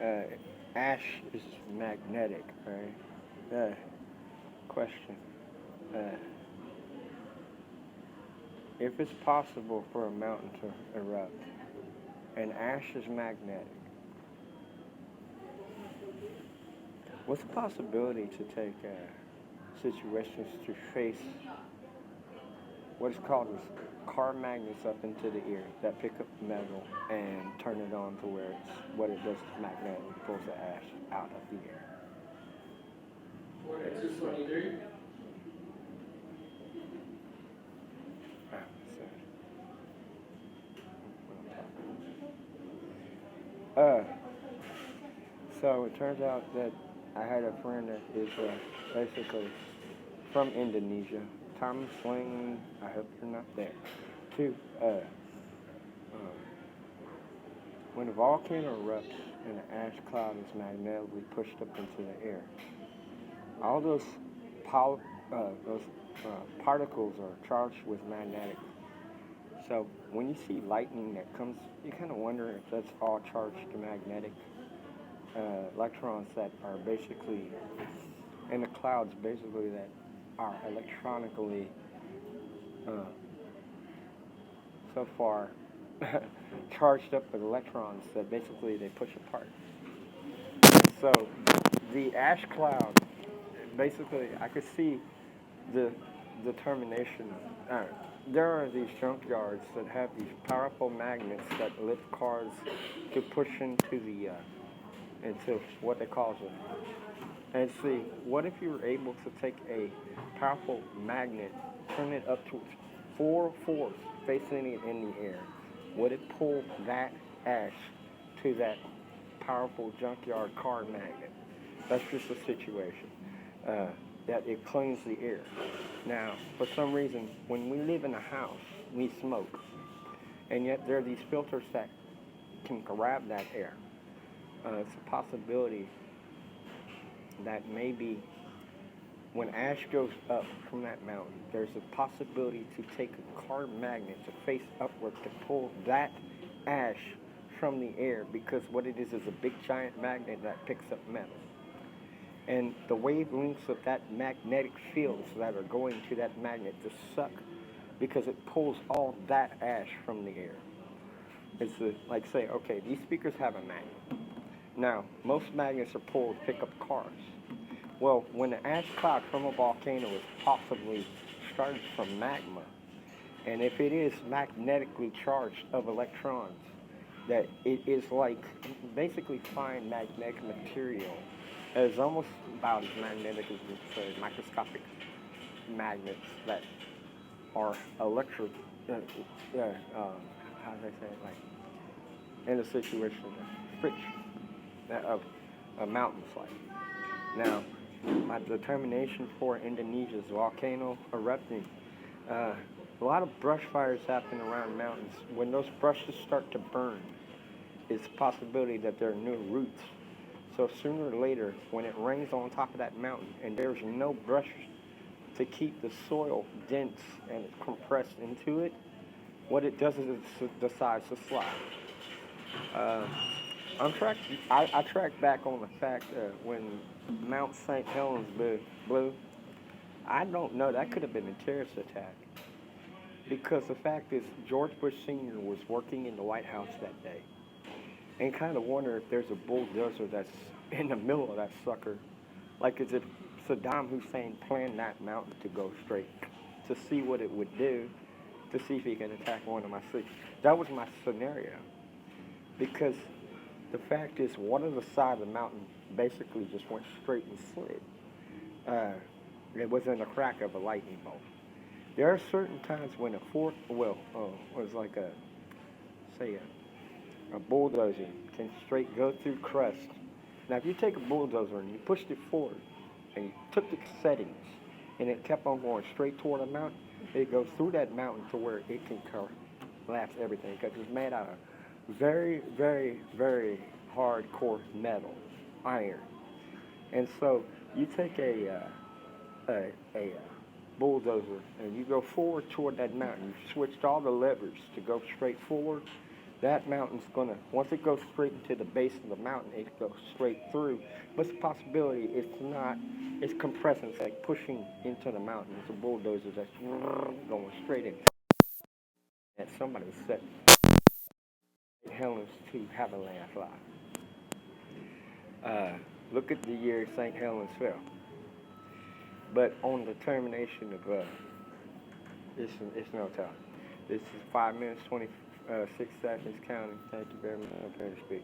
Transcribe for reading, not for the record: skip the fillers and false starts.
Ash is magnetic, right? Question. Uh, if it's possible for a mountain to erupt and ash is magnetic, what's the possibility to take situations to face what is called as car magnets up into the ear that pick up metal and turn it on to where it's what it does is magnetically pulls the ash out of the air. Order 223. Ah, so, so it turns out that I had a friend that is basically from Indonesia. Tom Sling, I hope you're not there. Two, when a volcano erupts and an ash cloud is magnetically pushed up into the air, all those particles are charged with magnetic. So when you see lightning that comes, you kind of wonder if that's all charged to magnetic electrons that are basically in the clouds, basically that are electronically so far charged up with electrons that basically they push apart. So the ash cloud, basically, I could see the determination. There are these junkyards that have these powerful magnets that lift cars to push into what they call it. And see, what if you were able to take a powerful magnet, turn it up to full force, facing it in the air? Would it pull that ash to that powerful junkyard car magnet? That's just the situation. That it cleans the air. Now, for some reason, when we live in a house, we smoke. And yet there are these filters that can grab that air. It's a possibility that maybe when ash goes up from that mountain, there's a possibility to take a car magnet to face upward to pull that ash from the air, because what it is a big giant magnet that picks up metal. And the wavelengths of that magnetic fields that are going to that magnet to suck, because it pulls all that ash from the air. It's like say, okay, these speakers have a magnet. Now, most magnets are pulled to pick up cars. Well, when the ash cloud from a volcano is possibly started from magma, and if it is magnetically charged of electrons, that it is like basically fine magnetic material. It's almost about as magnetic as microscopic magnets that are electric. How do I say it? Like in a situation of friction of a mountain slide. Now, my determination for Indonesia's volcano erupting, a lot of brush fires happen around mountains. When those brushes start to burn, it's a possibility that there are new roots. So sooner or later, when it rains on top of that mountain and there's no brush to keep the soil dense and compressed into it, what it does is it decides to slide. I track back on the fact when Mount St. Helens blew, I don't know, that could have been a terrorist attack. Because the fact is, George Bush Sr. was working in the White House that day. And kind of wonder if there's a bulldozer that's in the middle of that sucker. Like as if Saddam Hussein planned that mountain to go straight to see what it would do, to see if he can attack one of my cities. That was my scenario. Because the fact is, one of the sides of the mountain basically just went straight and slid. It was in the crack of a lightning bolt. There are certain times when a was like a bulldozer can straight go through crust. Now, if you take a bulldozer and you pushed it forward and you took the settings and it kept on going straight toward the mountain, it goes through that mountain to where it can collapse everything, because it's made out of very, very, very hardcore iron. And so you take a bulldozer and you go forward toward that mountain. You switched all the levers to go straight forward. That mountain's gonna, once it goes straight into the base of the mountain, it goes straight through. But it's a possibility it's not, it's compressing, it's like pushing into the mountain. It's a bulldozer that's going straight in. And somebody set St. Helens to have a landslide. Look at the year St. Helens fell. But on the termination of, it's no time. This is 5 minutes, 26 seconds counting. Thank you very much. I'm going to speak.